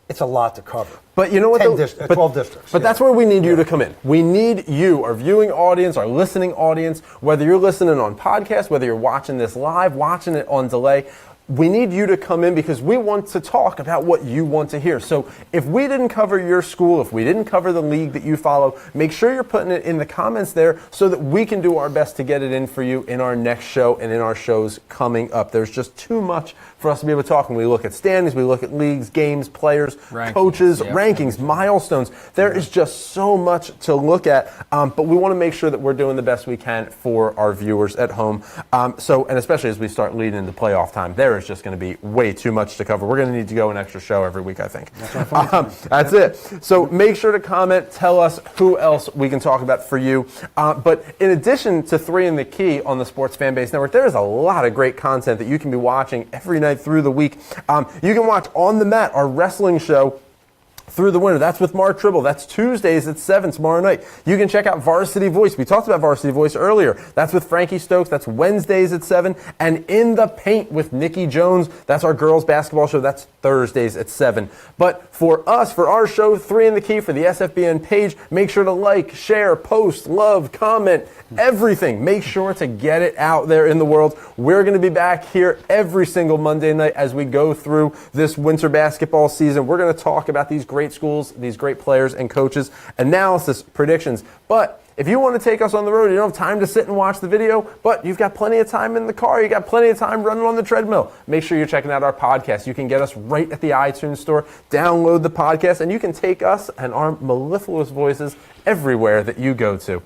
It's a lot to cover. But you know what? 12 districts. But yeah. that's where we need you to come in. We need you, our viewing audience, our listening audience, whether you're listening on podcast, whether you're watching this live, watching it on delay. We need you to come in because we want to talk about what you want to hear. So if we didn't cover your school, if we didn't cover the league that you follow, make sure you're putting it in the comments there so that we can do our best to get it in for you in our next show and in our shows coming up. There's just too much for us to be able to talk when we look at standings, we look at leagues, games, players, Rankings, coaches, yeah. rankings, milestones. There is just so much to look at, but we want to make sure that we're doing the best we can for our viewers at home. And especially as we start leading into playoff time, there is just going to be way too much to cover. We're going to need to go an extra show every week, I think. That's it. So make sure to comment, tell us who else we can talk about for you. But in addition to 3 in the Key on the Sports Fan Base Network, there is a lot of great content that you can be watching every night through the week. You can watch On the Mat, our wrestling show, through the winter. That's with Mark Tribble. That's Tuesdays at 7 tomorrow night. You can check out Varsity Voice. We talked about Varsity Voice earlier. That's with Frankie Stokes. That's Wednesdays at 7. And In the Paint with Nikki Jones. That's our girls basketball show. That's Thursdays at 7. But for us, for our show, 3 in the Key for the SFBN page, make sure to like, share, post, love, comment, everything. Make sure to get it out there in the world. We're going to be back here every single Monday night as we go through this winter basketball season. We're going to talk about these great schools, these great players and coaches, analysis, predictions. But if you want to take us on the road, you don't have time to sit and watch the video, but you've got plenty of time in the car, you got plenty of time running on the treadmill, make sure you're checking out our podcast. You can get us right at the iTunes store, download the podcast, and you can take us and our mellifluous voices everywhere that you go to.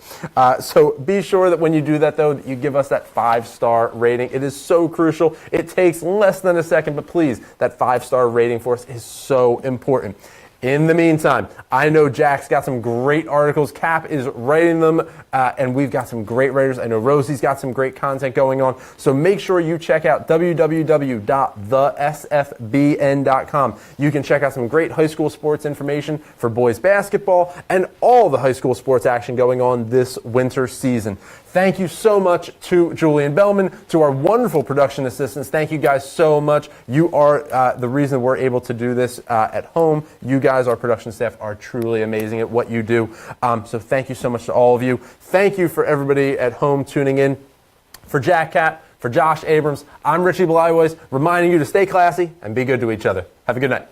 So be sure that when you do that, though, that you give us that 5-star rating. It is so crucial. It takes less than a second, but please, that 5-star rating for us is so important. In the meantime, I know Jack's got some great articles. Kapp is writing them, and we've got some great writers. I know Rosie's got some great content going on. So make sure you check out www.thesfbn.com. You can check out some great high school sports information for boys basketball and all the high school sports action going on this winter season. Thank you so much to Julian Bellman, to our wonderful production assistants. Thank you guys so much. You are the reason we're able to do this at home. You guys, our production staff, are truly amazing at what you do. So thank you so much to all of you. Thank you for everybody at home tuning in. For Jack Kapp, for Josh Abrams, I'm Richie Blyweiss, reminding you to stay classy and be good to each other. Have a good night.